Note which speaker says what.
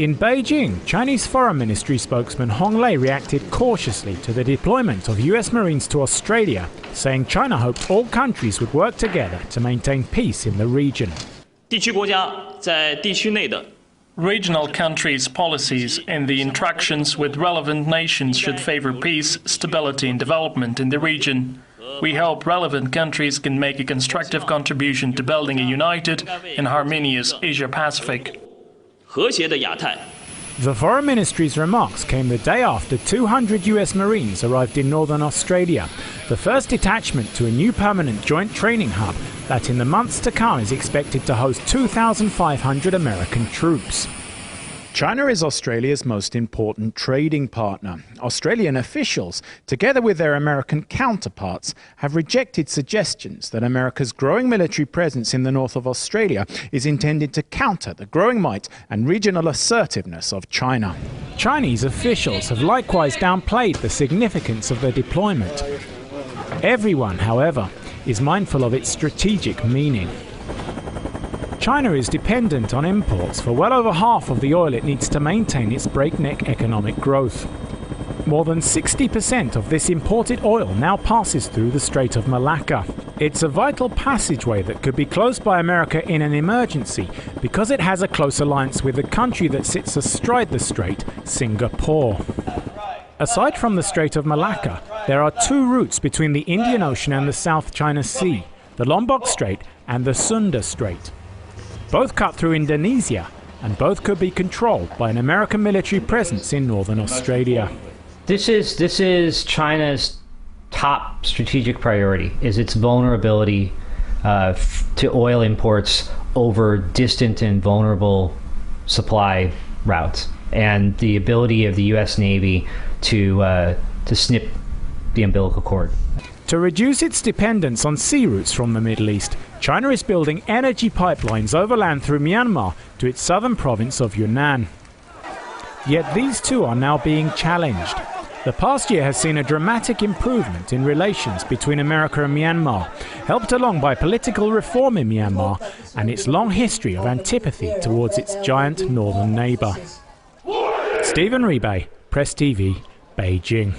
Speaker 1: In Beijing, Chinese Foreign Ministry spokesman Hong Lei reacted cautiously to the deployment of US Marines to Australia, saying China hoped all countries would work together to maintain peace in the region.
Speaker 2: Regional countries' policies and the interactions with relevant nations should favor peace, stability and development in the region. We hope relevant countries can make a constructive contribution to building a united and harmonious Asia-Pacific.
Speaker 1: The Foreign Ministry's remarks came the day after 200 US Marines arrived in northern Australia, the first detachment to a new permanent joint training hub that in the months to come is expected to host 2,500 American troops. China is Australia's most important trading partner. Australian officials, together with their American counterparts, have rejected suggestions that America's growing military presence in the north of Australia is intended to counter the growing might and regional assertiveness of China. Chinese officials have likewise downplayed the significance of the deployment. Everyone, however, is mindful of its strategic meaning. China is dependent on imports for well over half of the oil it needs to maintain its breakneck economic growth. More than 60% of this imported oil now passes through the Strait of Malacca. It's a vital passageway that could be closed by America in an emergency because it has a close alliance with the country that sits astride the strait, Singapore. Aside from the Strait of Malacca, there are two routes between the Indian Ocean and the South China Sea, the Lombok Strait and the Sunda Strait. Both cut through Indonesia, and both could be controlled by an American military presence in northern Australia.
Speaker 3: This is China's top strategic priority, is its vulnerability to oil imports over distant and vulnerable supply routes, and the ability of the U.S. Navy to snip the umbilical cord.
Speaker 1: To reduce its dependence on sea routes from the Middle East, China is building energy pipelines overland through Myanmar to its southern province of Yunnan. Yet these two are now being challenged. The past year has seen a dramatic improvement in relations between America and Myanmar, helped along by political reform in Myanmar and its long history of antipathy towards its giant northern neighbour. Stephen Rebay, Press TV, Beijing.